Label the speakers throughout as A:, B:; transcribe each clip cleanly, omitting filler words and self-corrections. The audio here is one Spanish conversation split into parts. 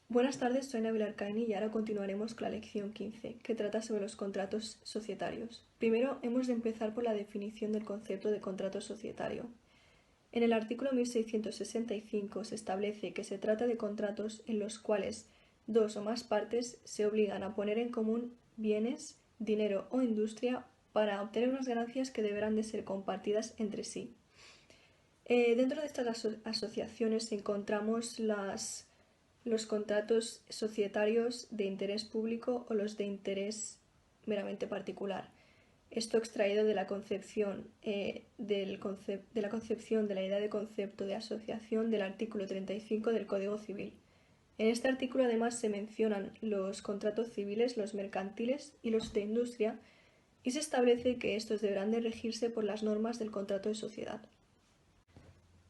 A: Buenas tardes, soy Nabil Arcaini y ahora continuaremos con la lección 15, que trata sobre los contratos societarios. Primero, hemos de empezar por la definición del concepto de contrato societario. En el artículo 1665 se establece que se trata de contratos en los cuales dos o más partes se obligan a poner en común bienes, dinero o industria para obtener unas ganancias que deberán de ser compartidas entre sí. Dentro de estas asociaciones encontramos los contratos societarios de interés público o los de interés meramente particular. Esto extraído de la concepción de la idea de concepto de asociación del artículo 35 del Código Civil. En este artículo además se mencionan los contratos civiles, los mercantiles y los de industria, y se establece que estos deberán de regirse por las normas del contrato de sociedad.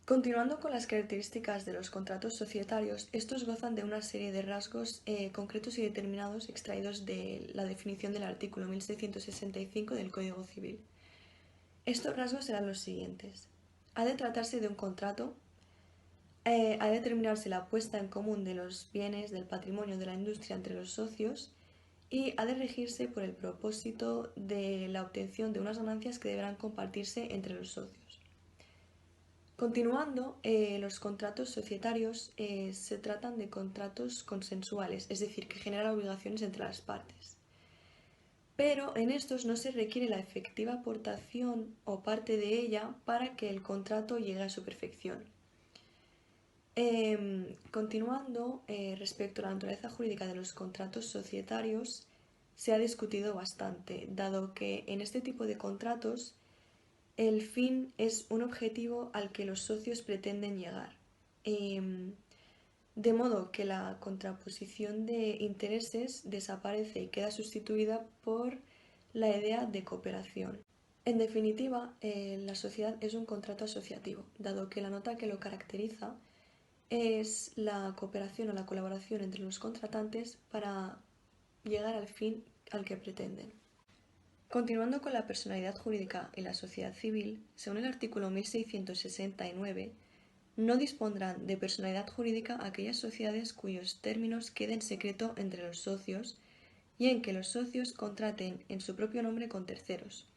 A: Continuando con las características de los contratos societarios, estos gozan de una serie de rasgos concretos y determinados extraídos de la definición del artículo 1665 del Código Civil. Estos rasgos serán los siguientes. Ha de tratarse de un contrato, ha de determinarse la puesta en común de los bienes, del patrimonio, de la industria entre los socios y ha de regirse por el propósito de la obtención de unas ganancias que deberán compartirse entre los socios. Continuando, los contratos societarios se tratan de contratos consensuales, es decir, que generan obligaciones entre las partes. Pero en estos no se requiere la efectiva aportación o parte de ella para que el contrato llegue a su perfección. Continuando, respecto a la naturaleza jurídica de los contratos societarios, se ha discutido bastante, dado que en este tipo de contratos el fin es un objetivo al que los socios pretenden llegar, de modo que la contraposición de intereses desaparece y queda sustituida por la idea de cooperación. En definitiva, la sociedad es un contrato asociativo, dado que la nota que lo caracteriza es la cooperación o la colaboración entre los contratantes para llegar al fin al que pretenden. Continuando con la personalidad jurídica y la sociedad civil, según el artículo 1669, no dispondrán de personalidad jurídica aquellas sociedades cuyos términos queden secreto entre los socios y en que los socios contraten en su propio nombre con terceros.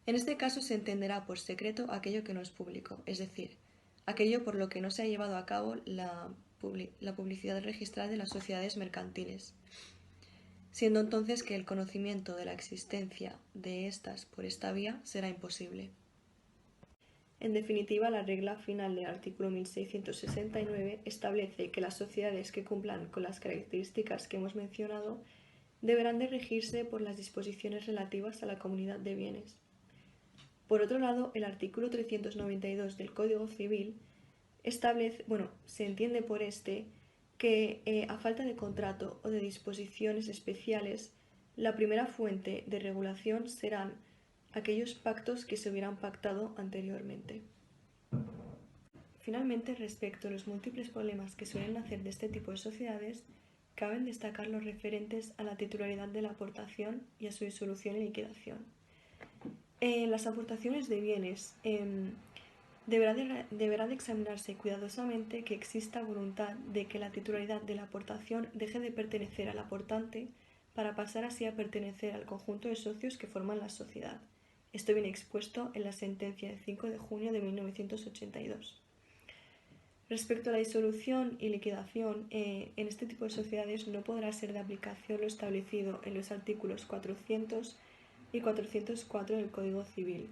A: En este caso se entenderá por secreto aquello que no es público, es decir, aquello por lo que no se ha llevado a cabo la publicidad registrada de las sociedades mercantiles, siendo entonces que el conocimiento de la existencia de estas por esta vía será imposible. En definitiva, la regla final del artículo 1669 establece que las sociedades que cumplan con las características que hemos mencionado deberán de regirse por las disposiciones relativas a la comunidad de bienes. Por otro lado, el artículo 392 del Código Civil se entiende por este que a falta de contrato o de disposiciones especiales, la primera fuente de regulación serán aquellos pactos que se hubieran pactado anteriormente. Finalmente, respecto a los múltiples problemas que suelen nacer de este tipo de sociedades, caben destacar los referentes a la titularidad de la aportación y a su disolución y liquidación. Las aportaciones de bienes deberá de examinarse cuidadosamente que exista voluntad de que la titularidad de la aportación deje de pertenecer al aportante para pasar así a pertenecer al conjunto de socios que forman la sociedad. Esto viene expuesto en la sentencia de 5 de junio de 1982. Respecto a la disolución y liquidación, en este tipo de sociedades no podrá ser de aplicación lo establecido en los artículos 400 y 404 del Código Civil,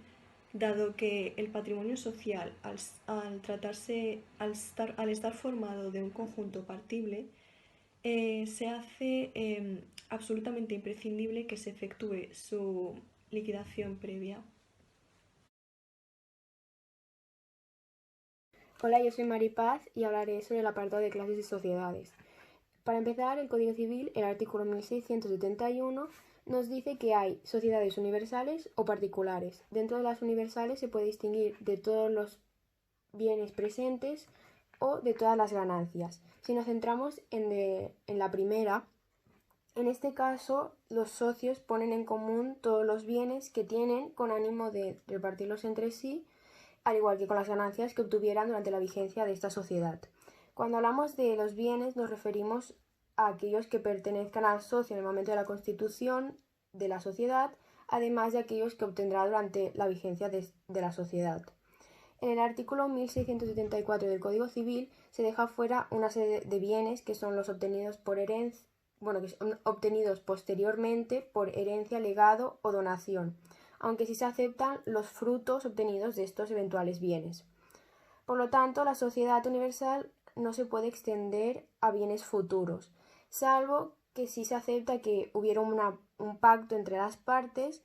A: dado que el patrimonio social, al estar formado de un conjunto partible, se hace absolutamente imprescindible que se efectúe su liquidación previa.
B: Hola, yo soy Mari Paz y hablaré sobre el apartado de clases y sociedades. Para empezar, el Código Civil, el artículo 1671, nos dice que hay sociedades universales o particulares. Dentro de las universales se puede distinguir de todos los bienes presentes o de todas las ganancias. Si nos centramos en la primera, en este caso los socios ponen en común todos los bienes que tienen con ánimo de repartirlos entre sí, al igual que con las ganancias que obtuvieran durante la vigencia de esta sociedad. Cuando hablamos de los bienes nos referimos a aquellos que pertenezcan al socio en el momento de la constitución de la sociedad, además de aquellos que obtendrá durante la vigencia de la sociedad. En el artículo 1674 del Código Civil se deja fuera una serie de bienes que son los obtenidos por herencia, que son obtenidos posteriormente por herencia, legado o donación, aunque sí se aceptan los frutos obtenidos de estos eventuales bienes. Por lo tanto, la sociedad universal no se puede extender a bienes futuros, salvo que sí se acepta que hubiera un pacto entre las partes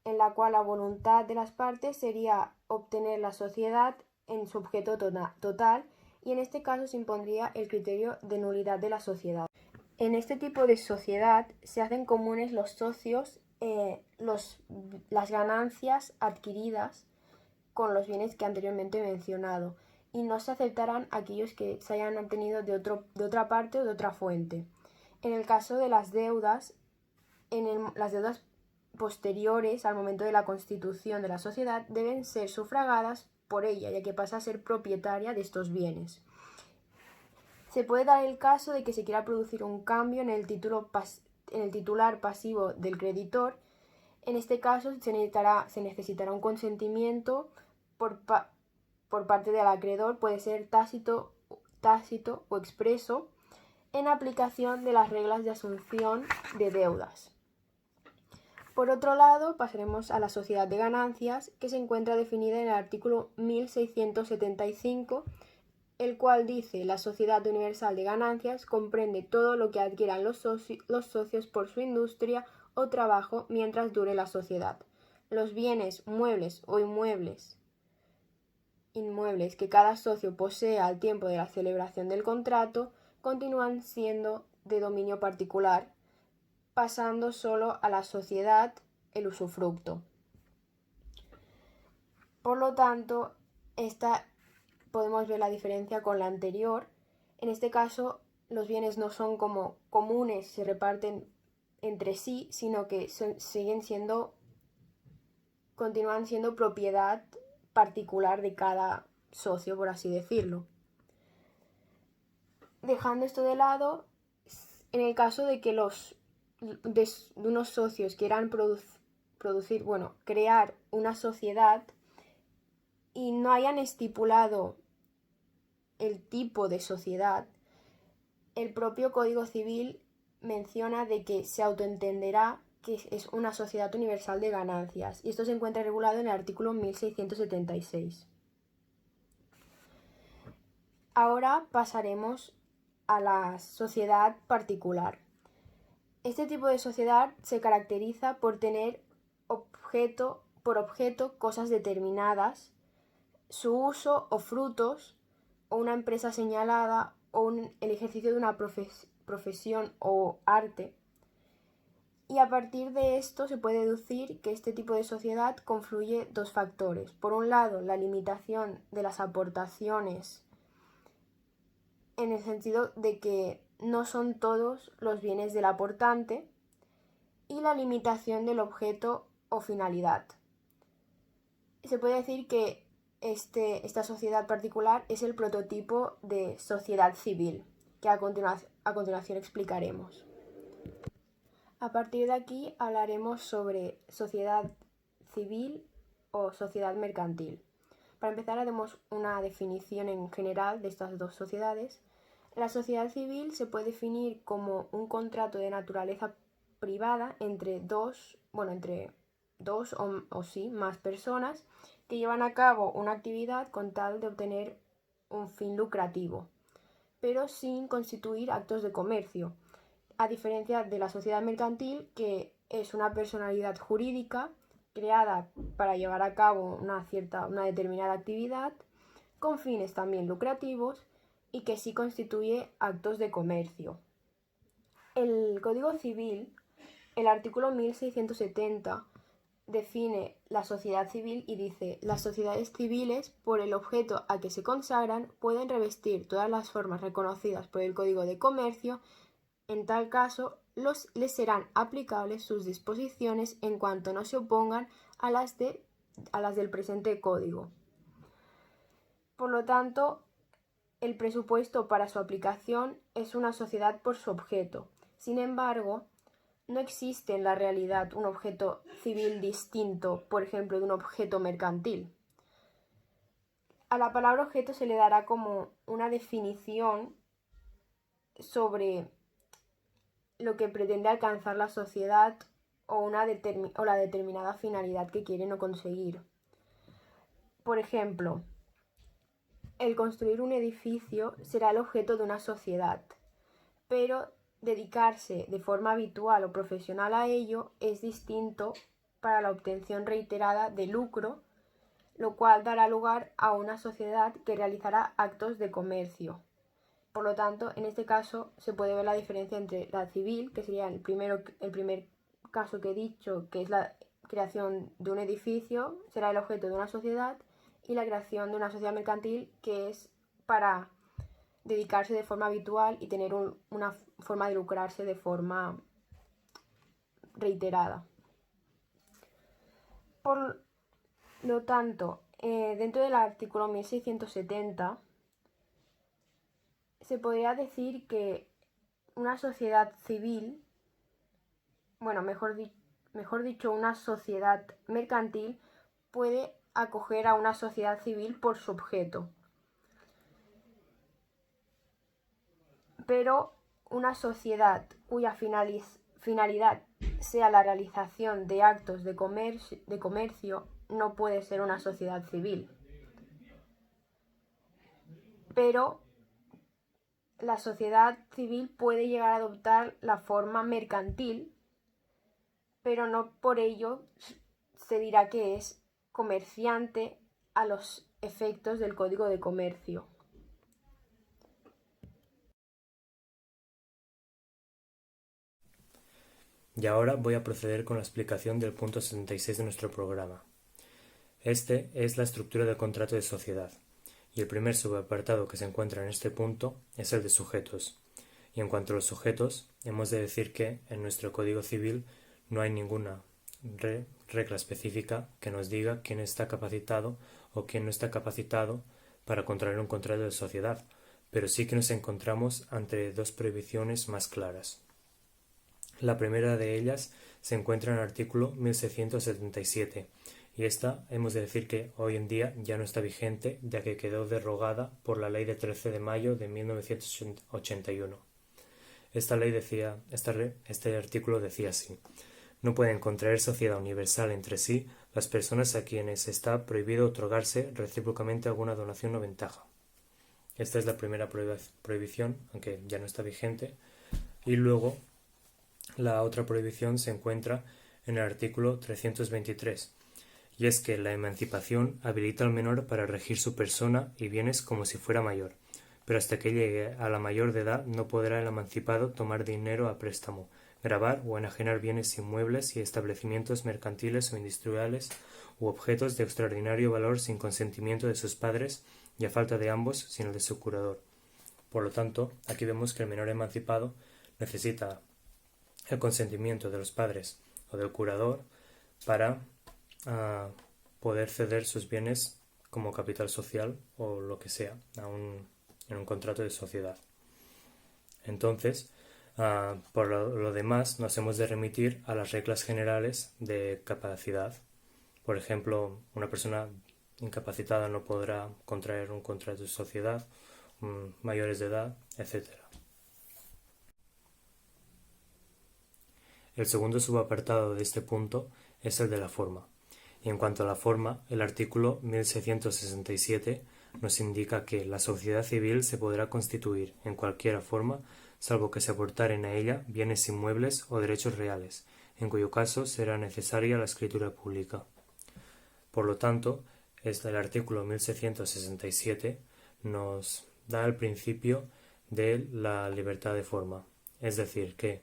B: en la cual la voluntad de las partes sería obtener la sociedad en su objeto total, y en este caso se impondría el criterio de nulidad de la sociedad. En este tipo de sociedad se hacen comunes los socios las ganancias adquiridas con los bienes que anteriormente he mencionado, y no se aceptarán aquellos que se hayan obtenido de otra parte o de otra fuente. En el caso de las deudas, las deudas posteriores al momento de la constitución de la sociedad deben ser sufragadas por ella, ya que pasa a ser propietaria de estos bienes. Se puede dar el caso de que se quiera producir un cambio en el titular pasivo del creditor. En este caso se necesitará un consentimiento por parte del acreedor, puede ser tácito o expreso, en aplicación de las reglas de asunción de deudas. Por otro lado, pasaremos a la sociedad de ganancias, que se encuentra definida en el artículo 1675, el cual dice: la sociedad universal de ganancias comprende todo lo que adquieran los socios por su industria o trabajo mientras dure la sociedad. Los bienes muebles o inmuebles que cada socio posea al tiempo de la celebración del contrato continúan siendo de dominio particular, pasando solo a la sociedad el usufructo. Por lo tanto, podemos ver la diferencia con la anterior. En este caso, los bienes no son como comunes, se reparten entre sí, sino que continúan siendo propiedad particular de cada socio, por así decirlo. Dejando esto de lado, en el caso de que de unos socios quieran crear una sociedad y no hayan estipulado el tipo de sociedad, el propio Código Civil menciona de que se autoentenderá que es una sociedad universal de ganancias, y esto se encuentra regulado en el artículo 1676. Ahora pasaremos a la sociedad particular. Este tipo de sociedad se caracteriza por tener por objeto cosas determinadas, su uso o frutos, o una empresa señalada, o el ejercicio de una profesión o arte. Y a partir de esto se puede deducir que este tipo de sociedad confluye dos factores. Por un lado, la limitación de las aportaciones, en el sentido de que no son todos los bienes del aportante, y la limitación del objeto o finalidad. Se puede decir que esta sociedad particular es el prototipo de sociedad civil, que a continuación explicaremos. A partir de aquí hablaremos sobre sociedad civil o sociedad mercantil. Para empezar, haremos una definición en general de estas dos sociedades. La sociedad civil se puede definir como un contrato de naturaleza privada entre dos o más personas que llevan a cabo una actividad con tal de obtener un fin lucrativo, pero sin constituir actos de comercio, a diferencia de la sociedad mercantil, que es una personalidad jurídica creada para llevar a cabo una determinada actividad con fines también lucrativos y que sí constituye actos de comercio. El Código Civil, el artículo 1670, define la sociedad civil y dice: las sociedades civiles, por el objeto a que se consagran, pueden revestir todas las formas reconocidas por el Código de Comercio. En tal caso, les serán aplicables sus disposiciones en cuanto no se opongan a las del presente Código. Por lo tanto, el presupuesto para su aplicación es una sociedad por su objeto. Sin embargo, no existe en la realidad un objeto civil distinto, por ejemplo, de un objeto mercantil. A la palabra objeto se le dará como una definición sobre lo que pretende alcanzar la sociedad o la determinada finalidad que quieren o conseguir. Por ejemplo, el construir un edificio será el objeto de una sociedad, pero dedicarse de forma habitual o profesional a ello es distinto para la obtención reiterada de lucro, lo cual dará lugar a una sociedad que realizará actos de comercio. Por lo tanto, en este caso se puede ver la diferencia entre la civil, que sería el primer caso que he dicho, que es la creación de un edificio, será el objeto de una sociedad, y la creación de una sociedad mercantil, que es para dedicarse de forma habitual y tener una forma de lucrarse de forma reiterada. Por lo tanto, dentro del artículo 1670 se podría decir que una sociedad civil, mejor dicho, una sociedad mercantil puede acoger a una sociedad civil por su objeto. Pero una sociedad cuya finalidad sea la realización de actos de comercio no puede ser una sociedad civil. Pero la sociedad civil puede llegar a adoptar la forma mercantil, pero no por ello se dirá que es comerciante a los efectos del Código de Comercio.
C: Y ahora voy a proceder con la explicación del punto 76 de nuestro programa. Este es la estructura del contrato de sociedad, y el primer subapartado que se encuentra en este punto es el de sujetos. Y en cuanto a los sujetos, hemos de decir que en nuestro Código Civil no hay ninguna regla específica que nos diga quién está capacitado o quién no está capacitado para contraer un contrato de sociedad, pero sí que nos encontramos ante dos prohibiciones más claras. La primera de ellas se encuentra en el artículo 1677, y esta hemos de decir que hoy en día ya no está vigente, ya que quedó derogada por la ley de 13 de mayo de 1981. Este artículo decía así: no pueden contraer sociedad universal entre sí las personas a quienes está prohibido otorgarse recíprocamente alguna donación o ventaja. Esta es la primera prohibición, aunque ya no está vigente. Y luego la otra prohibición se encuentra en el artículo 323, y es que la emancipación habilita al menor para regir su persona y bienes como si fuera mayor, pero hasta que llegue a la mayor de edad no podrá el emancipado tomar dinero a préstamo, gravar o enajenar bienes inmuebles y establecimientos mercantiles o industriales u objetos de extraordinario valor sin consentimiento de sus padres y a falta de ambos sin el de su curador. Por lo tanto, aquí vemos que el menor emancipado necesita el consentimiento de los padres o del curador para poder ceder sus bienes como capital social o lo que sea en un contrato de sociedad. Entonces, por lo demás, nos hemos de remitir a las reglas generales de capacidad. Por ejemplo, una persona incapacitada no podrá contraer un contrato de sociedad, mayores de edad, etc. El segundo subapartado de este punto es el de la forma. Y en cuanto a la forma, el artículo 1667 nos indica que la sociedad civil se podrá constituir en cualquiera forma, salvo que se aportaren a ella bienes inmuebles o derechos reales, en cuyo caso será necesaria la escritura pública. Por lo tanto, el artículo 1667 nos da el principio de la libertad de forma, es decir, que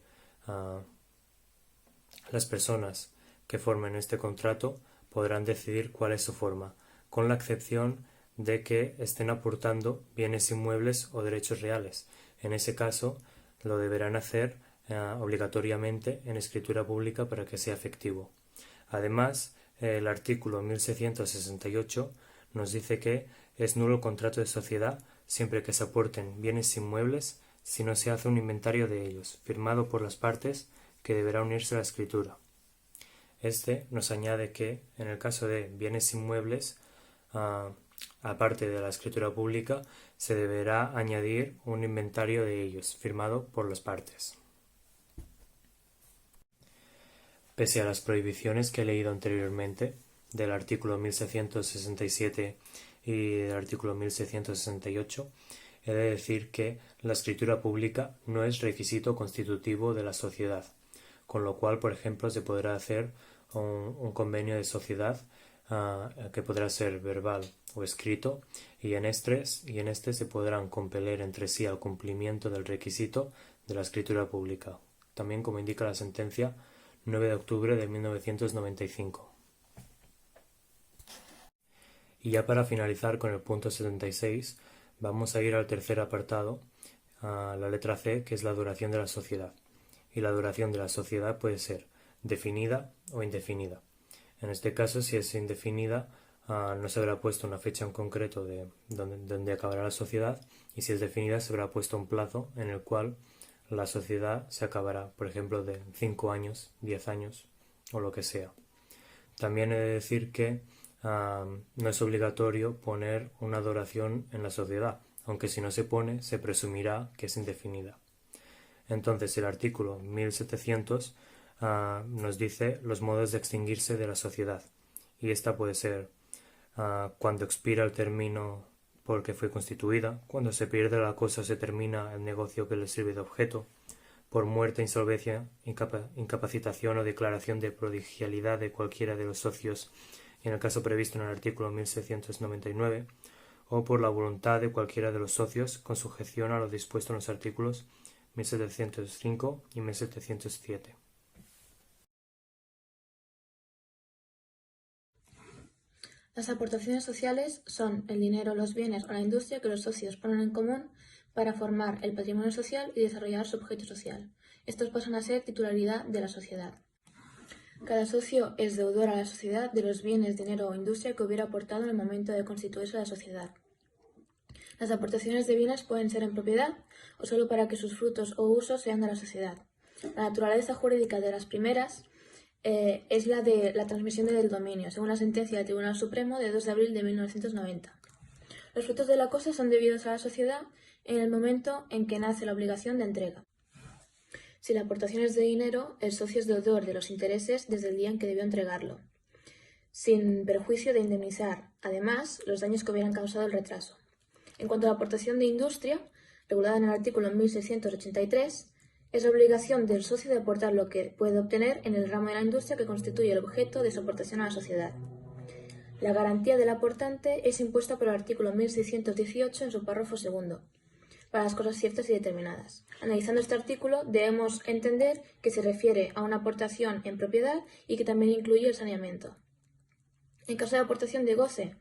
C: las personas que formen este contrato podrán decidir cuál es su forma, con la excepción de que estén aportando bienes inmuebles o derechos reales. En ese caso, lo deberán hacer obligatoriamente en escritura pública para que sea efectivo. Además, el artículo 1668 nos dice que es nulo el contrato de sociedad siempre que se aporten bienes inmuebles, si no se hace un inventario de ellos, firmado por las partes, que deberá unirse a la escritura. Este nos añade que, en el caso de bienes inmuebles, aparte de la escritura pública, se deberá añadir un inventario de ellos, firmado por las partes. Pese a las prohibiciones que he leído anteriormente, del artículo 1667 y del artículo 1668, he de decir que la escritura pública no es requisito constitutivo de la sociedad, con lo cual, por ejemplo, se podrá hacer un convenio de sociedad que podrá ser verbal o escrito, y en este se podrán compeler entre sí al cumplimiento del requisito de la escritura pública, también como indica la sentencia 9 de octubre de 1995. Y ya para finalizar con el punto 76, vamos a ir al tercer apartado, a la letra C, que es la duración de la sociedad. Y la duración de la sociedad puede ser definida o indefinida. En este caso, si es indefinida, no se habrá puesto una fecha en concreto de donde acabará la sociedad, y si es definida se habrá puesto un plazo en el cual la sociedad se acabará, por ejemplo, de 5 años, 10 años o lo que sea. También he de decir que no es obligatorio poner una duración en la sociedad, aunque si no se pone se presumirá que es indefinida. Entonces el artículo 1700 nos dice los modos de extinguirse de la sociedad, y esta puede ser cuando expira el término por que fue constituida, cuando se pierde la cosa o se termina el negocio que le sirve de objeto, por muerte, insolvencia, incapacitación o declaración de prodigialidad de cualquiera de los socios, en el caso previsto en el artículo 1699, o por la voluntad de cualquiera de los socios con sujeción a lo dispuesto en los artículos 1705 y 1707.
B: Las aportaciones sociales son el dinero, los bienes o la industria que los socios ponen en común para formar el patrimonio social y desarrollar su objeto social. Estos pasan a ser titularidad de la sociedad. Cada socio es deudor a la sociedad de los bienes, dinero o industria que hubiera aportado en el momento de constituirse la sociedad. Las aportaciones de bienes pueden ser en propiedad o solo para que sus frutos o usos sean de la sociedad. La naturaleza jurídica de las primeras es la de la transmisión del dominio, según la sentencia del Tribunal Supremo de 2 de abril de 1990. Los frutos de la cosa son debidos a la sociedad en el momento en que nace la obligación de entrega. Si la aportación es de dinero, el socio es deudor de los intereses desde el día en que debió entregarlo, sin perjuicio de indemnizar, además, los daños que hubieran causado el retraso. En cuanto a la aportación de industria, regulada en el artículo 1683, es la obligación del socio de aportar lo que puede obtener en el ramo de la industria que constituye el objeto de su aportación a la sociedad. La garantía del aportante es impuesta por el artículo 1618 en su párrafo segundo, para las cosas ciertas y determinadas. Analizando este artículo, debemos entender que se refiere a una aportación en propiedad y que también incluye el saneamiento. En caso de aportación de goce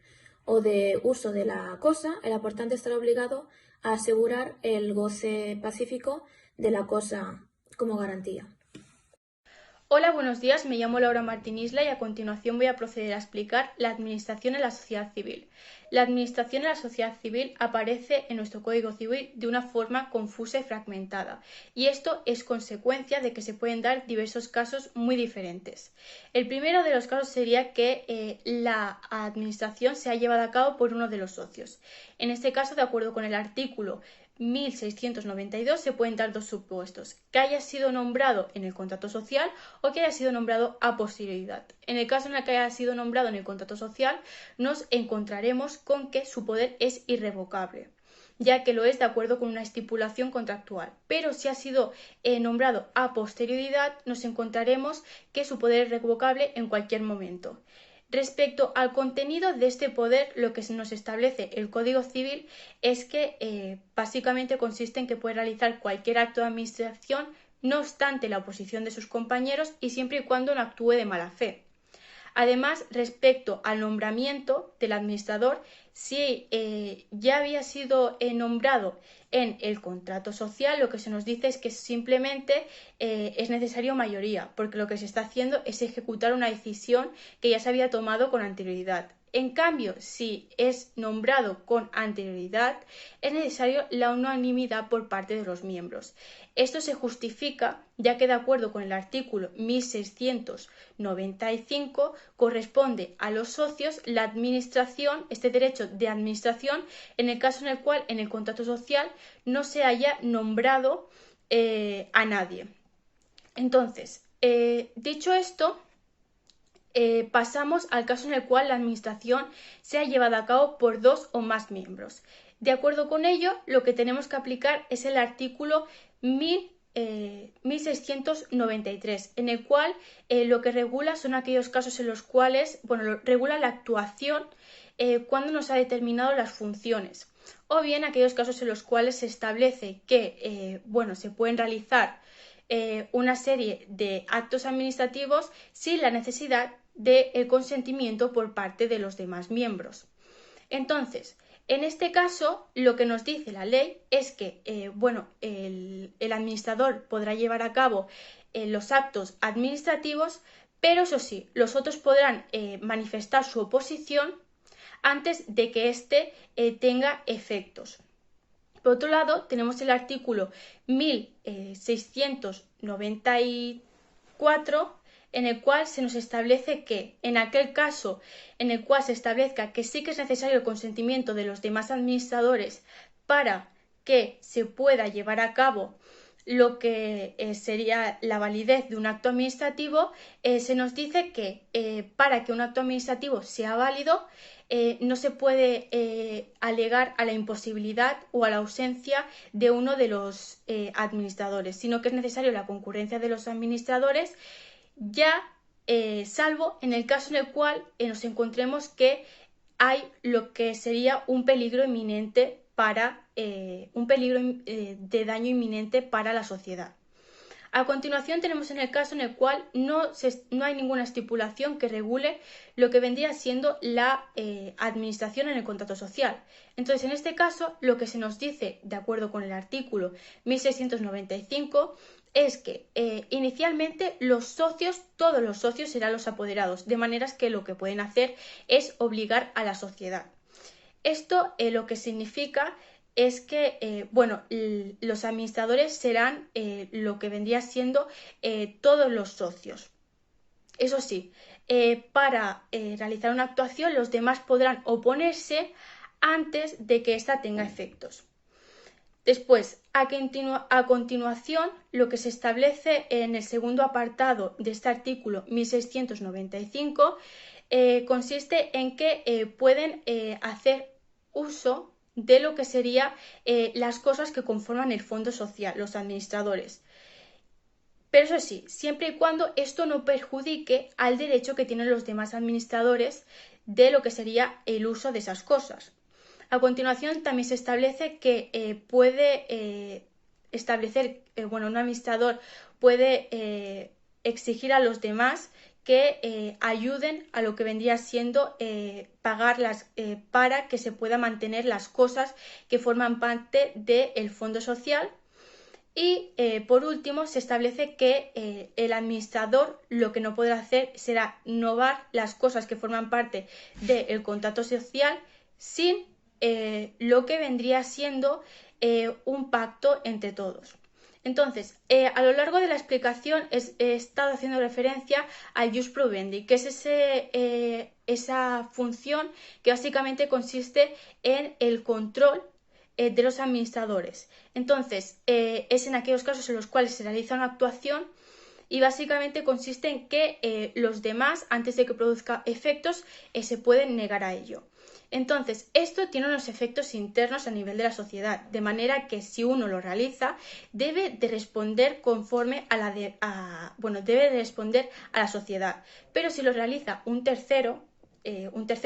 B: o de uso de la cosa, el aportante estará obligado a asegurar el goce pacífico de la cosa como garantía.
D: Hola, buenos días, me llamo Laura Martín Isla y a continuación voy a proceder a explicar la administración en la sociedad civil. La administración en la sociedad civil aparece en nuestro Código Civil de una forma confusa y fragmentada, y esto es consecuencia de que se pueden dar diversos casos muy diferentes. El primero de los casos sería que la administración sea llevada a cabo por uno de los socios. En este caso, de acuerdo con el artículo 1692 se pueden dar dos supuestos: que haya sido nombrado en el contrato social o que haya sido nombrado a posterioridad. En el caso en el que haya sido nombrado en el contrato social, nos encontraremos con que su poder es irrevocable, ya que lo es de acuerdo con una estipulación contractual. Pero si ha sido nombrado a posterioridad, nos encontraremos que su poder es revocable en cualquier momento. Respecto al contenido de este poder, lo que nos establece el Código Civil es que básicamente consiste en que puede realizar cualquier acto de administración, no obstante la oposición de sus compañeros y siempre y cuando no actúe de mala fe. Además, respecto al nombramiento del administrador, si ya había sido nombrado en el contrato social, lo que se nos dice es que simplemente es necesario mayoría, porque lo que se está haciendo es ejecutar una decisión que ya se había tomado con anterioridad. En cambio, si es nombrado con anterioridad, es necesario la unanimidad por parte de los miembros. Esto se justifica ya que de acuerdo con el artículo 1695 corresponde a los socios la administración, este derecho de administración, en el caso en el cual en el contrato social no se haya nombrado a nadie. Entonces, dicho esto, pasamos al caso en el cual la administración sea llevada a cabo por 2 o más miembros. De acuerdo con ello, lo que tenemos que aplicar es el artículo 1693, en el cual lo que regula son aquellos casos en los cuales, regula la actuación cuando no se ha determinado las funciones, o bien aquellos casos en los cuales se establece que, se pueden realizar una serie de actos administrativos sin la necesidad del consentimiento por parte de los demás miembros. Entonces, en este caso, lo que nos dice la ley es que el administrador podrá llevar a cabo los actos administrativos, pero eso sí, los otros podrán manifestar su oposición antes de que éste tenga efectos. Por otro lado, tenemos el artículo 1694, en el cual se nos establece que, en aquel caso en el cual se establezca que sí que es necesario el consentimiento de los demás administradores para que se pueda llevar a cabo lo que sería la validez de un acto administrativo, se nos dice que para que un acto administrativo sea válido, no se puede alegar a la imposibilidad o a la ausencia de uno de los administradores, sino que es necesario la concurrencia de los administradores, salvo en el caso en el cual nos encontremos que hay lo que sería un peligro inminente de daño inminente para la sociedad. A continuación tenemos en el caso en el cual no hay ninguna estipulación que regule lo que vendría siendo la administración en el contrato social. Entonces, en este caso, lo que se nos dice, de acuerdo con el artículo 1695, es que inicialmente todos los socios serán los apoderados, de maneras que lo que pueden hacer es obligar a la sociedad. Esto lo que significa es que los administradores serán lo que vendría siendo todos los socios. Eso sí, para realizar una actuación los demás podrán oponerse antes de que ésta tenga efectos. Después, a continuación, lo que se establece en el segundo apartado de este artículo 1695 consiste en que pueden hacer uso de lo que sería las cosas que conforman el fondo social, los administradores. Pero eso sí, siempre y cuando esto no perjudique al derecho que tienen los demás administradores de lo que sería el uso de esas cosas. A continuación también se establece que un administrador puede exigir a los demás que ayuden a lo que vendría siendo pagarlas para que se pueda mantener las cosas que forman parte del fondo social. Y por último se establece que el administrador lo que no podrá hacer será novar las cosas que forman parte del contrato social sin lo que vendría siendo un pacto entre todos. Entonces, a lo largo de la explicación he estado haciendo referencia al jus provendi, que es esa función que básicamente consiste en el control de los administradores. Entonces, es en aquellos casos en los cuales se realiza una actuación y básicamente consiste en que los demás, antes de que produzca efectos, se pueden negar a ello. Entonces, esto tiene unos efectos internos a nivel de la sociedad, de manera que si uno lo realiza, debe de responder conforme debe de responder a la sociedad. Pero si lo realiza un tercer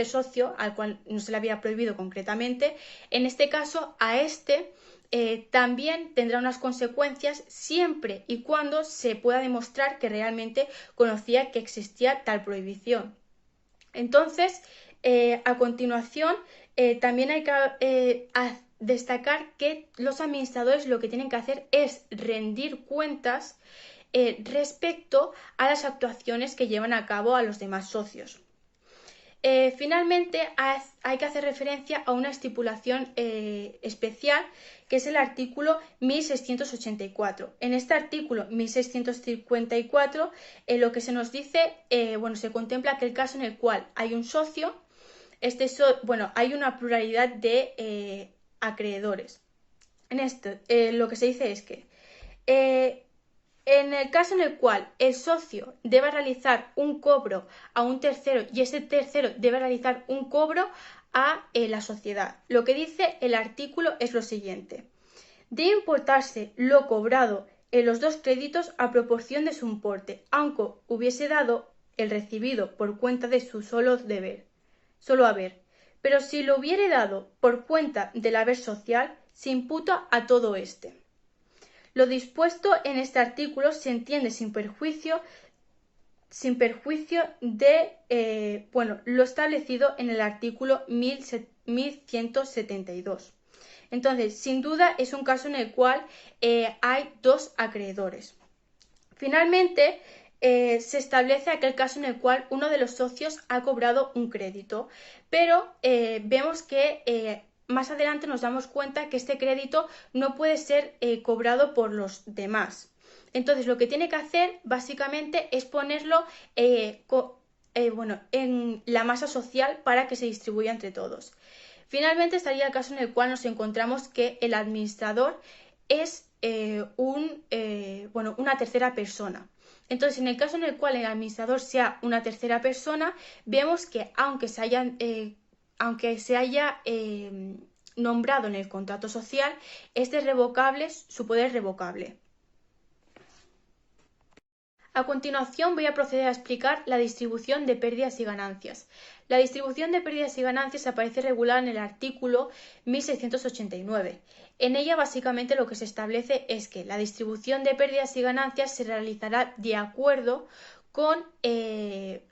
D: socio, al cual no se le había prohibido concretamente, en este caso a este también tendrá unas consecuencias siempre y cuando se pueda demostrar que realmente conocía que existía tal prohibición. Entonces, a continuación, también hay que destacar que los administradores lo que tienen que hacer es rendir cuentas respecto a las actuaciones que llevan a cabo a los demás socios. Finalmente, hay que hacer referencia a una estipulación especial, que es el artículo 1684. En este artículo 1654, lo que se nos dice, se contempla aquel caso en el cual hay un socio, hay una pluralidad de acreedores. En esto, lo que se dice es que en el caso en el cual el socio deba realizar un cobro a un tercero y ese tercero debe realizar un cobro a la sociedad, lo que dice el artículo es lo siguiente: debe importarse lo cobrado en los dos créditos a proporción de su importe, aunque hubiese dado el recibido por cuenta de su solo haber. Pero si lo hubiere dado por cuenta del haber social, se imputa a todo este. Lo dispuesto en este artículo se entiende sin perjuicio de lo establecido en el artículo 1172. Entonces, sin duda, es un caso en el cual hay dos acreedores. Finalmente, se establece aquel caso en el cual uno de los socios ha cobrado un crédito, pero vemos que más adelante nos damos cuenta que este crédito no puede ser cobrado por los demás. Entonces, lo que tiene que hacer básicamente es ponerlo en la masa social para que se distribuya entre todos. Finalmente, estaría el caso en el cual nos encontramos que el administrador es una tercera persona. Entonces, en el caso en el cual el administrador sea una tercera persona, vemos que aunque se haya nombrado en el contrato social, este es revocable, su poder es revocable. A continuación voy a proceder a explicar la distribución de pérdidas y ganancias. La distribución de pérdidas y ganancias aparece regulada en el artículo 1689. En ella básicamente lo que se establece es que la distribución de pérdidas y ganancias se realizará de acuerdo con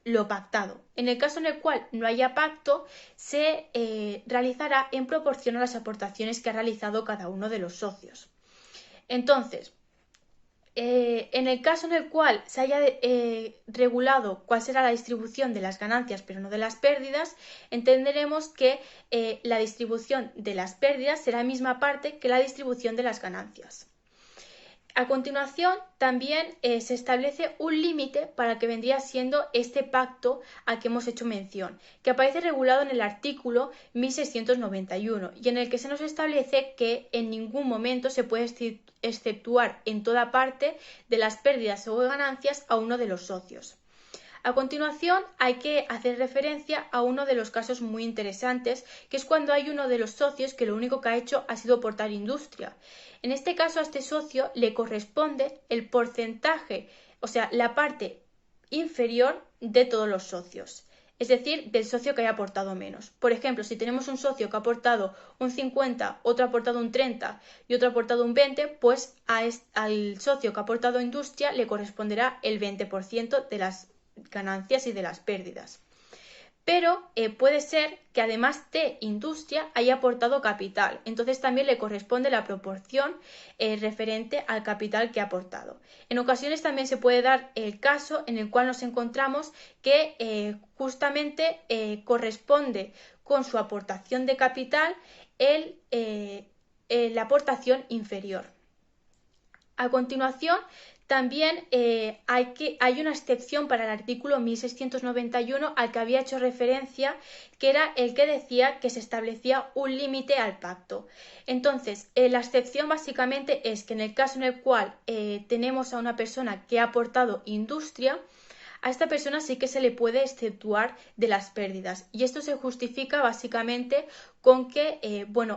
D: lo pactado. En el caso en el cual no haya pacto, se realizará en proporción a las aportaciones que ha realizado cada uno de los socios. Entonces, en el caso en el cual se haya regulado cuál será la distribución de las ganancias pero no de las pérdidas, entenderemos que la distribución de las pérdidas será la misma parte que la distribución de las ganancias. A continuación, también se establece un límite para que vendría siendo este pacto al que hemos hecho mención, que aparece regulado en el artículo 1691 y en el que se nos establece que en ningún momento se puede exceptuar en toda parte de las pérdidas o ganancias a uno de los socios. A continuación, hay que hacer referencia a uno de los casos muy interesantes, que es cuando hay uno de los socios que lo único que ha hecho ha sido aportar industria. En este caso, a este socio le corresponde el porcentaje, o sea, la parte inferior de todos los socios, es decir, del socio que haya aportado menos. Por ejemplo, si tenemos un socio que ha aportado un 50, otro ha aportado un 30 y otro ha aportado un 20, pues al socio que ha aportado industria le corresponderá el 20% de las ganancias y de las pérdidas. Pero puede ser que además de industria haya aportado capital, entonces también le corresponde la proporción referente al capital que ha aportado. En ocasiones también se puede dar el caso en el cual nos encontramos que justamente corresponde con su aportación de capital la aportación inferior. A continuación, también hay una excepción para el artículo 1691 al que había hecho referencia, que era el que decía que se establecía un límite al pacto. Entonces, la excepción básicamente es que en el caso en el cual tenemos a una persona que ha aportado industria, a esta persona sí que se le puede exceptuar de las pérdidas, y esto se justifica básicamente con que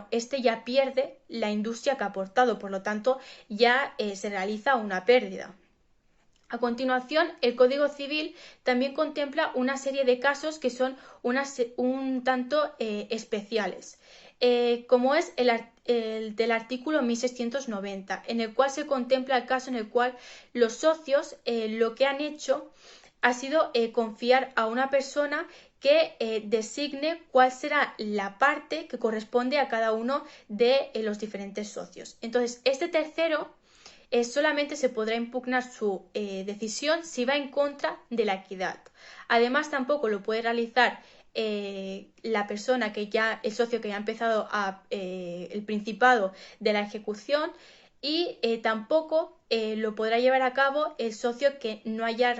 D: este ya pierde la industria que ha aportado, por lo tanto ya se realiza una pérdida. A continuación, el Código Civil también contempla una serie de casos que son un tanto especiales, como es el del artículo 1690, en el cual se contempla el caso en el cual los socios lo que han hecho ha sido confiar a una persona que designe cuál será la parte que corresponde a cada uno de los diferentes socios. Entonces, este tercero solamente se podrá impugnar su decisión si va en contra de la equidad. Además, tampoco lo puede realizar la persona el socio que ya ha empezado el principado de la ejecución, y tampoco lo podrá llevar a cabo el socio que no haya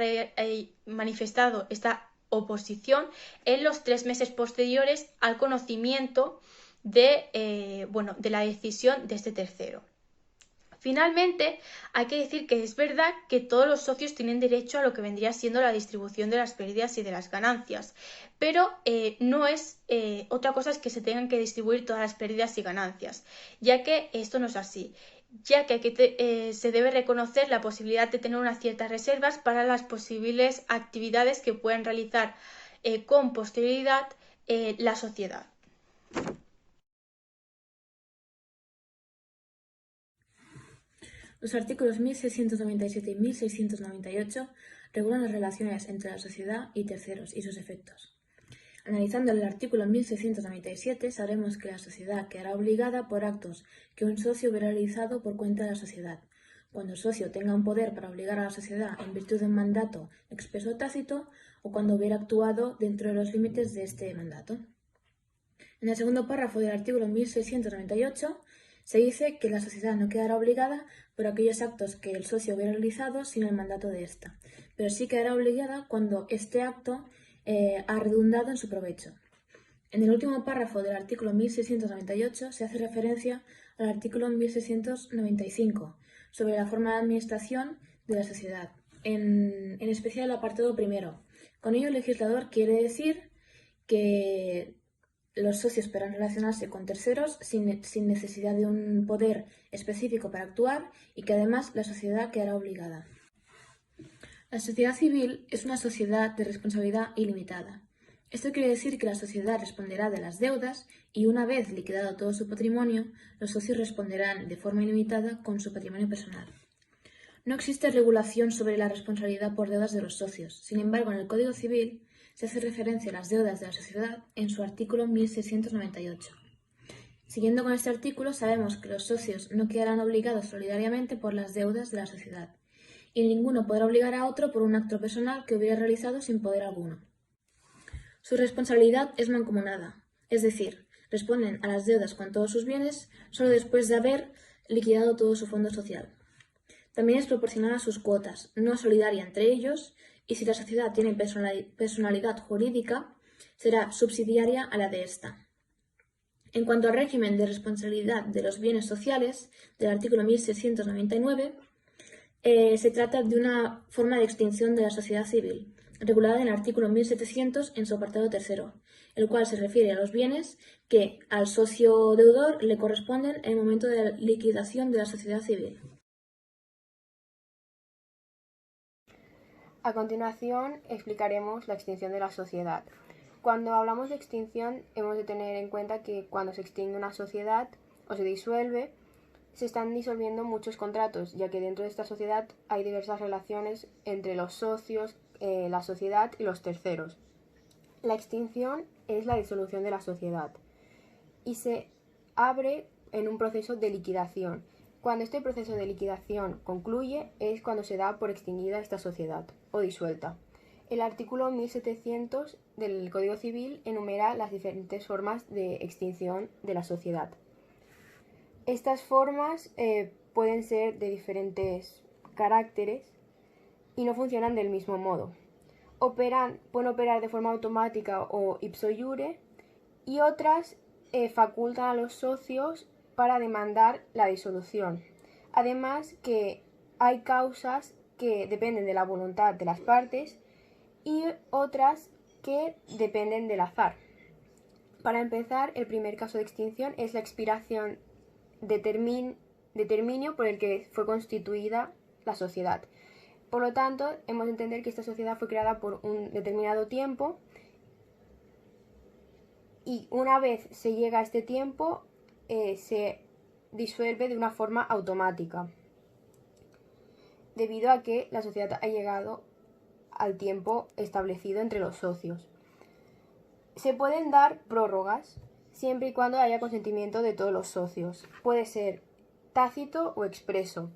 D: manifestado esta oposición en los 3 meses posteriores al conocimiento de la decisión de este tercero. Finalmente, hay que decir que es verdad que todos los socios tienen derecho a lo que vendría siendo la distribución de las pérdidas y de las ganancias, pero no es otra cosa es que se tengan que distribuir todas las pérdidas y ganancias, ya que esto no es así, ya que se debe reconocer la posibilidad de tener unas ciertas reservas para las posibles actividades que puedan realizar con posterioridad la sociedad.
B: Los artículos 1697 y 1698 regulan las relaciones entre la sociedad y terceros y sus efectos. Analizando el artículo 1697, sabremos que la sociedad quedará obligada por actos que un socio hubiera realizado por cuenta de la sociedad, cuando el socio tenga un poder para obligar a la sociedad en virtud de un mandato expreso o tácito, o cuando hubiera actuado dentro de los límites de este mandato. En el segundo párrafo del artículo 1698 se dice que la sociedad no quedará obligada por aquellos actos que el socio hubiera realizado sin el mandato de ésta, pero sí quedará obligada cuando este acto ha redundado en su provecho. En el último párrafo del artículo 1698 se hace referencia al artículo 1695 sobre la forma de administración de la sociedad, en especial el apartado primero. Con ello el legislador quiere decir que los socios podrán relacionarse con terceros sin necesidad de un poder específico para actuar, y que además la sociedad quedará obligada. La sociedad civil es una sociedad de responsabilidad ilimitada. Esto quiere decir que la sociedad responderá de las deudas y, una vez liquidado todo su patrimonio, los socios responderán de forma ilimitada con su patrimonio personal. No existe regulación sobre la responsabilidad por deudas de los socios. Sin embargo, en el Código Civil se hace referencia a las deudas de la sociedad en su artículo 1698. Siguiendo con este artículo, sabemos que los socios no quedarán obligados solidariamente por las deudas de la sociedad, y ninguno podrá obligar a otro por un acto personal que hubiera realizado sin poder alguno. Su responsabilidad es mancomunada, es decir, responden a las deudas con todos sus bienes solo después de haber liquidado todo su fondo social. También es proporcional a sus cuotas, no solidaria entre ellos, y si la sociedad tiene personalidad jurídica, será subsidiaria a la de ésta. En cuanto al régimen de responsabilidad de los bienes sociales del artículo 1699, se trata de una forma de extinción de la sociedad civil, regulada en el artículo 1700 en su apartado tercero, el cual se refiere a los bienes que al socio deudor le corresponden en el momento de la liquidación de la sociedad civil. A continuación explicaremos la extinción de la sociedad. Cuando hablamos de extinción hemos de tener en cuenta que cuando se extingue una sociedad o se disuelve, se están disolviendo muchos contratos, ya que dentro de esta sociedad hay diversas relaciones entre los socios, la sociedad y los terceros. La extinción es la disolución de la sociedad y se abre en un proceso de liquidación. Cuando este proceso de liquidación concluye es cuando se da por extinguida esta sociedad o disuelta. El artículo 1700 del Código Civil enumera las diferentes formas de extinción de la sociedad. Estas formas pueden ser de diferentes caracteres y no funcionan del mismo modo. Pueden operar de forma automática o ipso iure, y otras facultan a los socios para demandar la disolución. Además que hay causas que dependen de la voluntad de las partes y otras que dependen del azar. Para empezar, el primer caso de extinción es la expiración de término por el que fue constituida la sociedad. Por lo tanto, hemos de entender que esta sociedad fue creada por un determinado tiempo y una vez se llega a este tiempo se disuelve de una forma automática, debido a que la sociedad ha llegado al tiempo establecido entre los socios. Se pueden dar prórrogas siempre y cuando haya consentimiento de todos los socios. Puede ser tácito o expreso,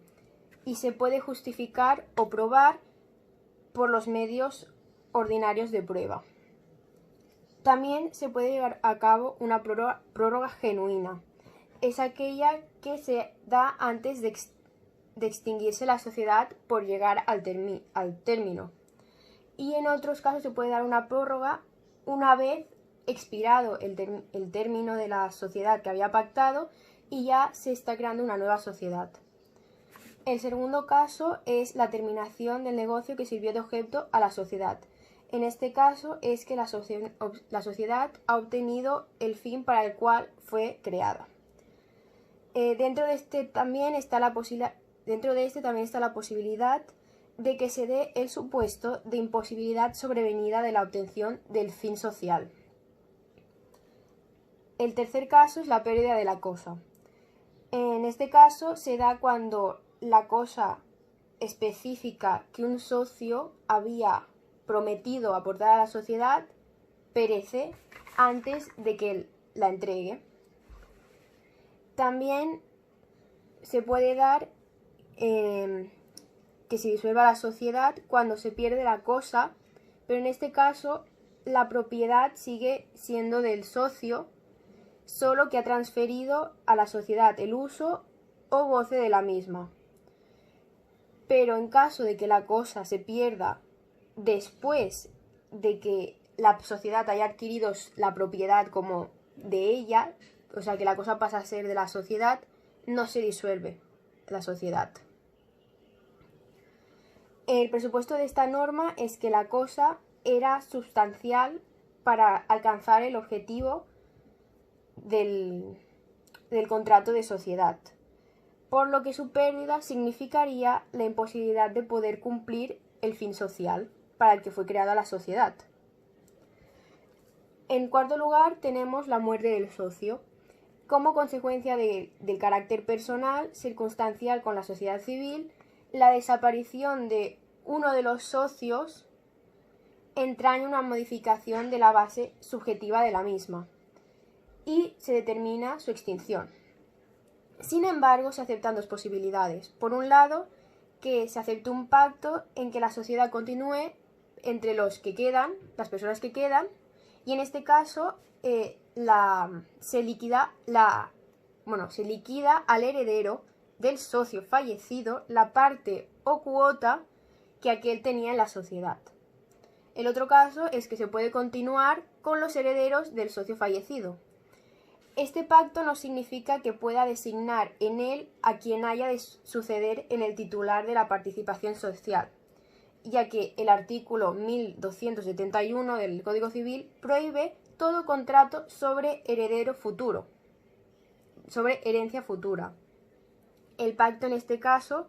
B: y se puede justificar o probar por los medios ordinarios de prueba. También se puede llevar a cabo una prórroga genuina. Es aquella que se da antes de extinguirse la sociedad por llegar al término. Y en otros casos se puede dar una prórroga una vez expirado el término de la sociedad que había pactado y ya se está creando una nueva sociedad. El segundo caso es la terminación del negocio que sirvió de objeto a la sociedad. En este caso es que la sociedad ha obtenido el fin para el cual fue creada. Dentro de este también está la posibilidad de que se dé el supuesto de imposibilidad sobrevenida de la obtención del fin social. El tercer caso es la pérdida de la cosa. En este caso se da cuando la cosa específica que un socio había prometido aportar a la sociedad perece antes de que él la entregue. También se puede dar que se disuelva la sociedad cuando se pierde la cosa, pero en este caso la propiedad sigue siendo del socio, solo que ha transferido a la sociedad el uso o goce de la misma. Pero en caso de que la cosa se pierda después de que la sociedad haya adquirido la propiedad como de ella, o sea que la cosa pasa a ser de la sociedad, no se disuelve la sociedad. El presupuesto de esta norma es que la cosa era sustancial para alcanzar el objetivo del contrato de sociedad, por lo que su pérdida significaría la imposibilidad de poder cumplir el fin social para el que fue creada la sociedad. En cuarto lugar tenemos la muerte del socio. Como consecuencia del carácter personal, circunstancial con la sociedad civil, la desaparición de uno de los socios entraña una modificación de la base subjetiva de la misma y se determina su extinción. Sin embargo, se aceptan dos posibilidades. Por un lado, que se acepte un pacto en que la sociedad continúe entre los que quedan, las personas que quedan, y en este caso se liquida al heredero del socio fallecido la parte o cuota que aquel tenía en la sociedad. El otro caso es que se puede continuar con los herederos del socio fallecido. Este pacto no significa que pueda designar en él a quien haya de suceder en el titular de la participación social, ya que el artículo 1271 del Código Civil prohíbe todo contrato sobre heredero futuro, sobre herencia futura. El pacto en este caso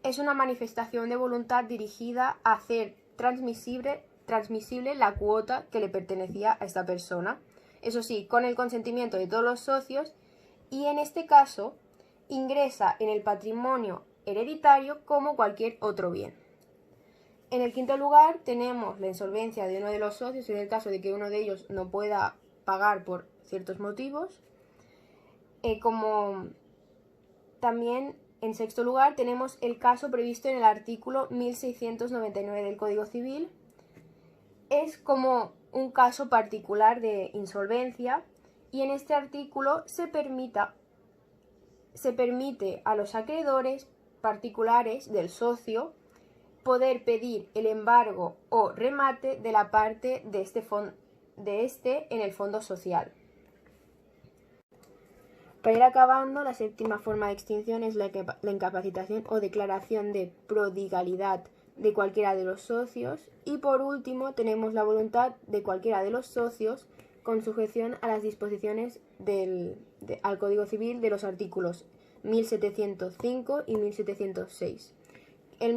B: es una manifestación de voluntad dirigida a hacer transmisible la cuota que le pertenecía a esta persona, eso sí, con el consentimiento de todos los socios, y en este caso ingresa en el patrimonio hereditario como cualquier otro bien. En el quinto lugar tenemos la insolvencia de uno de los socios en el caso de que uno de ellos no pueda pagar por ciertos motivos. Como también en sexto lugar tenemos el caso previsto en el artículo 1699 del Código Civil. Es como un caso particular de insolvencia y en este artículo se permite a los acreedores particulares del socio poder pedir el embargo o remate de la parte de este en el fondo social. Para ir acabando, la séptima forma de extinción es la incapacitación o declaración de prodigalidad de cualquiera de los socios, y por último tenemos la voluntad de cualquiera de los socios con sujeción a las disposiciones al Código Civil de los artículos 1705 y 1706. El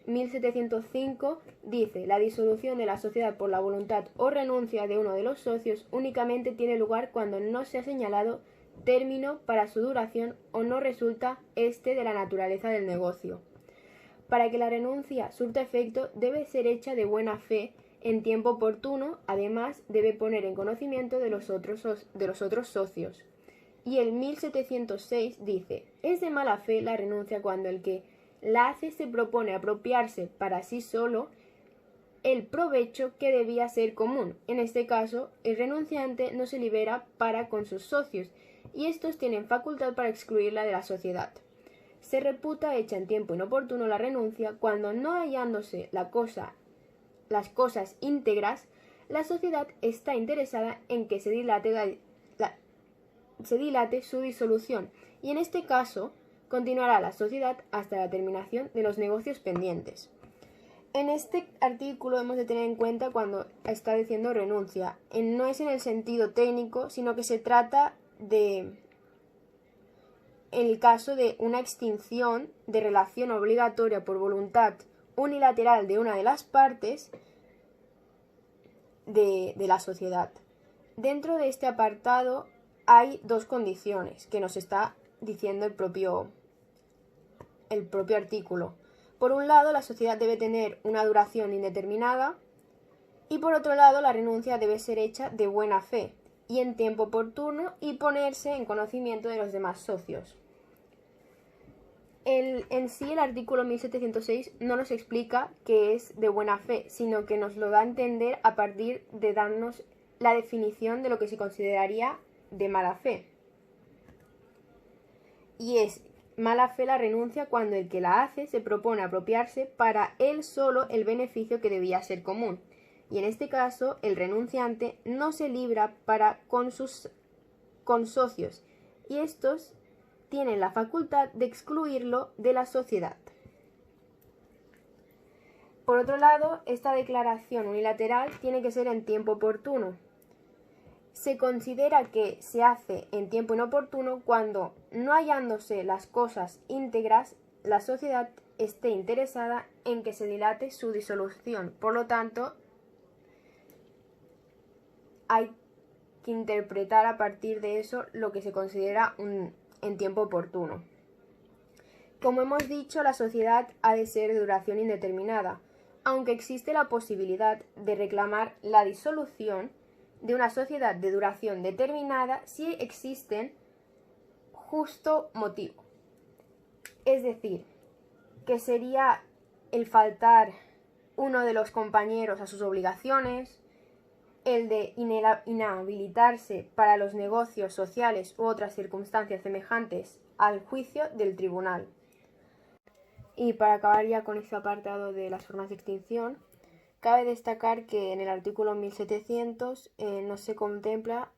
B: 1705 dice: la disolución de la sociedad por la voluntad o renuncia de uno de los socios únicamente tiene lugar cuando no se ha señalado término para su duración o no resulta de la naturaleza del negocio. Para que la renuncia surta efecto, debe ser hecha de buena fe en tiempo oportuno, además debe poner en conocimiento de los otros socios. Y el 1706 dice: es de mala fe la renuncia cuando el que la hace se propone apropiarse para sí solo el provecho que debía ser común. En este caso, el renunciante no se libera para con sus socios, y estos tienen facultad para excluirla de la sociedad. Se reputa hecha en tiempo inoportuno la renuncia cuando, no hallándose las cosas íntegras, la sociedad está interesada en que se dilate su disolución, y en este caso continuará la sociedad hasta la terminación de los negocios pendientes. En este artículo hemos de tener en cuenta cuando está diciendo renuncia. No es en el sentido técnico, sino que se trata en el caso de una extinción de relación obligatoria por voluntad unilateral de una de las partes de la sociedad. Dentro de este apartado hay dos condiciones que nos está diciendo el propio artículo. Por un lado, la sociedad debe tener una duración indeterminada y por otro lado, la renuncia debe ser hecha de buena fe y en tiempo oportuno y ponerse en conocimiento de los demás socios. En sí, el artículo 1706 no nos explica qué es de buena fe, sino que nos lo da a entender a partir de darnos la definición de lo que se consideraría de mala fe. Y es mala fe la renuncia cuando el que la hace se propone apropiarse para él solo el beneficio que debía ser común. Y en este caso, el renunciante no se libra para con socios, y estos tienen la facultad de excluirlo de la sociedad. Por otro lado, esta declaración unilateral tiene que ser en tiempo oportuno. Se considera que se hace en tiempo inoportuno cuando, no hallándose las cosas íntegras, la sociedad esté interesada en que se dilate su disolución. Por lo tanto, hay que interpretar a partir de eso lo que se considera en tiempo oportuno. Como hemos dicho, la sociedad ha de ser de duración indeterminada, aunque existe la posibilidad de reclamar la disolución de una sociedad de duración determinada si existen justo motivo. Es decir, que sería el faltar uno de los compañeros a sus obligaciones, el de inhabilitarse para los negocios sociales u otras circunstancias semejantes al juicio del tribunal. Y para acabar ya con este apartado de las formas de extinción, cabe destacar que en el artículo 1700 no se contempla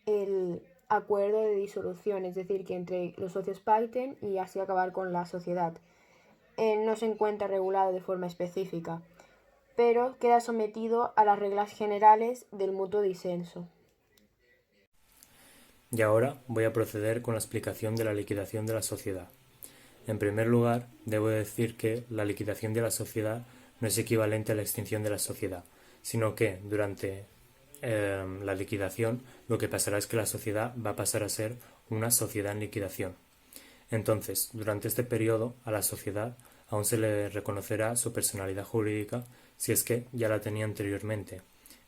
B: el acuerdo de disolución, es decir, que entre los socios pacten y así acabar con la sociedad. No se encuentra regulado de forma específica, pero queda sometido a las reglas generales del mutuo disenso.
C: Y ahora voy a proceder con la explicación de la liquidación de la sociedad. En primer lugar, debo decir que la liquidación de la sociedad no es equivalente a la extinción de la sociedad, sino que durante la liquidación lo que pasará es que la sociedad va a pasar a ser una sociedad en liquidación. Entonces, durante este periodo, a la sociedad aún se le reconocerá su personalidad jurídica si es que ya la tenía anteriormente.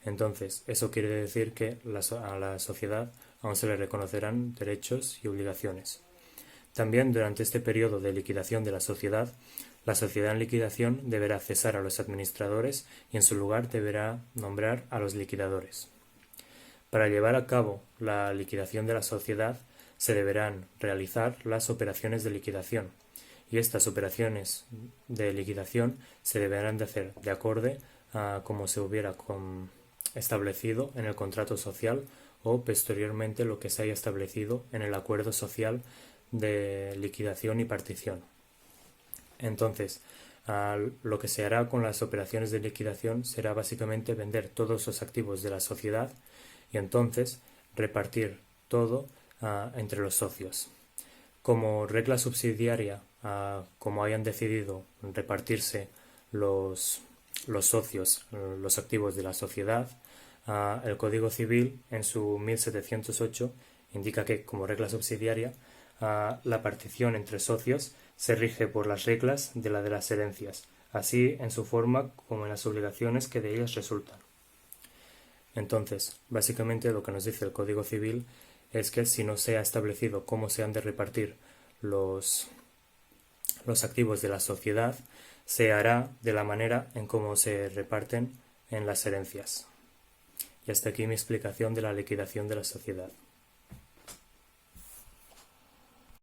C: Entonces, eso quiere decir que a la sociedad aún se le reconocerán derechos y obligaciones. También durante este periodo de liquidación de la sociedad en liquidación deberá cesar a los administradores y en su lugar deberá nombrar a los liquidadores. Para llevar a cabo la liquidación de la sociedad se deberán realizar las operaciones de liquidación, y estas operaciones de liquidación se deberán de hacer de acorde a como se hubiera establecido en el contrato social o posteriormente lo que se haya establecido en el acuerdo social de liquidación y partición. Entonces, lo que se hará con las operaciones de liquidación será básicamente vender todos los activos de la sociedad y entonces repartir todo entre los socios. Como regla subsidiaria, como hayan decidido repartirse los socios los activos de la sociedad, el Código Civil en su 1708 indica que como regla subsidiaria la partición entre socios se rige por las reglas de las herencias, así en su forma como en las obligaciones que de ellas resultan. Entonces, básicamente lo que nos dice el Código Civil es que si no se ha establecido cómo se han de repartir los activos de la sociedad, se hará de la manera en cómo se reparten en las herencias. Y hasta aquí mi explicación de la liquidación de la sociedad.